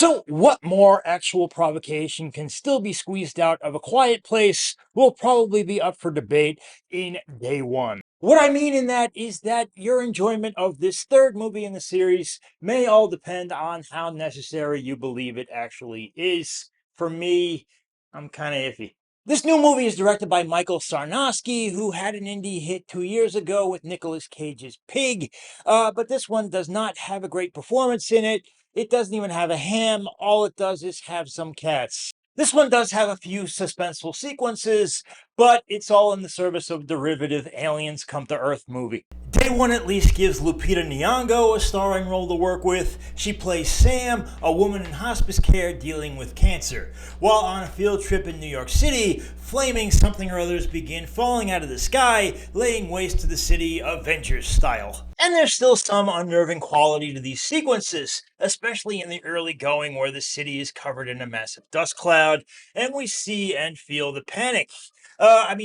So, what more actual provocation can still be squeezed out of A Quiet Place will probably be up for debate in day one. What I mean in that is that your enjoyment of this third movie in the series may all depend on how necessary you believe it actually is. For me, I'm kind of iffy. This new movie is directed by Michael Sarnowski, who had an indie hit 2 years ago with Nicolas Cage's Pig. But this one does not have a great performance in it. It doesn't even have a ham. All it does is have some cats. This one does have a few suspenseful sequences, but it's all in the service of derivative aliens come to Earth movie. Day one at least gives Lupita Nyong'o a starring role to work with. She plays Sam, a woman in hospice care dealing with cancer. While on a field trip in New York City, flaming something or others begin falling out of the sky, laying waste to the city Avengers style. And there's still some unnerving quality to these sequences, especially in the early going where the city is covered in a massive dust cloud, and we see and feel the panic.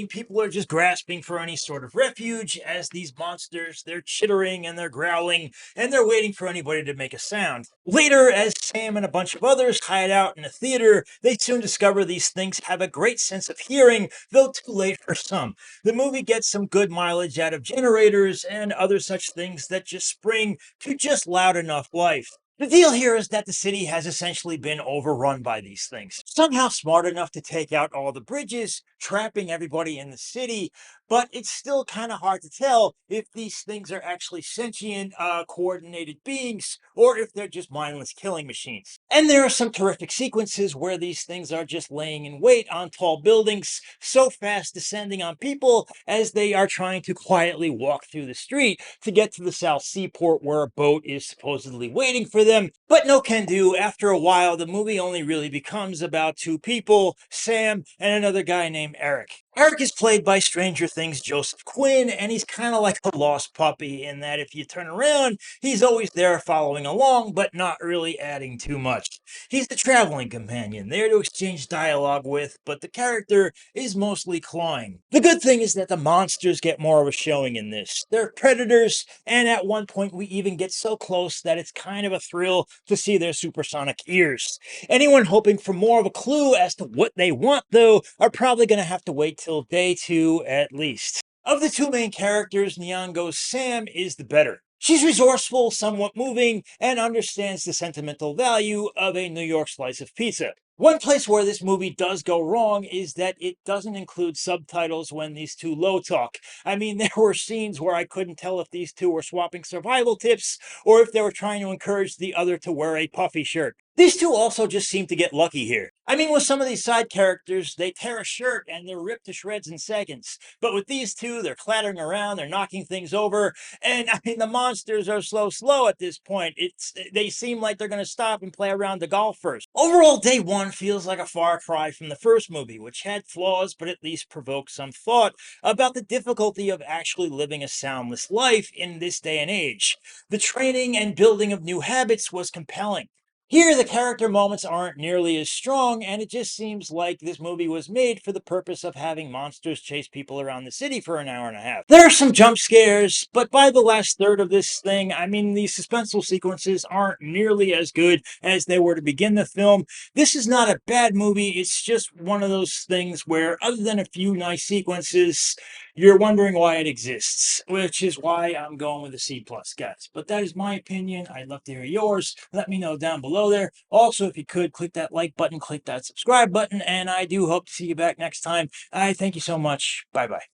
People are just grasping for any sort of refuge as these monsters, they're chittering and they're growling, and they're waiting for anybody to make a sound. Later, as Sam and a bunch of others hide out in a theater, they soon discover these things have a great sense of hearing, though too late for some. The movie gets some good mileage out of generators and other such things that just spring to just loud enough life. The deal here is that the city has essentially been overrun by these things. Somehow smart enough to take out all the bridges, trapping everybody in the city, but it's still kind of hard to tell if these things are actually sentient, coordinated beings, or if they're just mindless killing machines. And there are some terrific sequences where these things are just laying in wait on tall buildings, so fast descending on people as they are trying to quietly walk through the street to get to the South Seaport where a boat is supposedly waiting for them. But no can do. After a while, the movie only really becomes about two people, Sam and another guy named Eric. Eric is played by Stranger Things Joseph Quinn, and he's kind of like a lost puppy in that if you turn around, he's always there following along, but not really adding too much. He's the traveling companion, there to exchange dialogue with, but the character is mostly clawing. The good thing is that the monsters get more of a showing in this. They're predators, and at one point we even get so close that it's kind of a thrill to see their supersonic ears. Anyone hoping for more of a clue as to what they want, though, are probably going to have to wait till day two at least. Of the two main characters, Nyong'o's Sam is the better. She's resourceful, somewhat moving, and understands the sentimental value of a New York slice of pizza. One place where this movie does go wrong is that it doesn't include subtitles when these two low talk. There were scenes where I couldn't tell if these two were swapping survival tips or if they were trying to encourage the other to wear a puffy shirt. These two also just seem to get lucky here. With some of these side characters, they tear a shirt and they're ripped to shreds in seconds. But with these two, they're clattering around, they're knocking things over, and the monsters are slow at this point. They seem like they're going to stop and play around the golf first. Overall, day one feels like a far cry from the first movie, which had flaws but at least provoked some thought about the difficulty of actually living a soundless life in this day and age. The training and building of new habits was compelling. Here, the character moments aren't nearly as strong, and it just seems like this movie was made for the purpose of having monsters chase people around the city for an hour and a half. There are some jump scares, but by the last third of this thing, these suspenseful sequences aren't nearly as good as they were to begin the film. This is not a bad movie, it's just one of those things where, other than a few nice sequences, you're wondering why it exists, which is why I'm going with a C plus, guys. But that is my opinion. I'd love to hear yours. Let me know down below there. Also, if you could, click that like button, click that subscribe button, and I do hope to see you back next time. I thank you so much. Bye bye.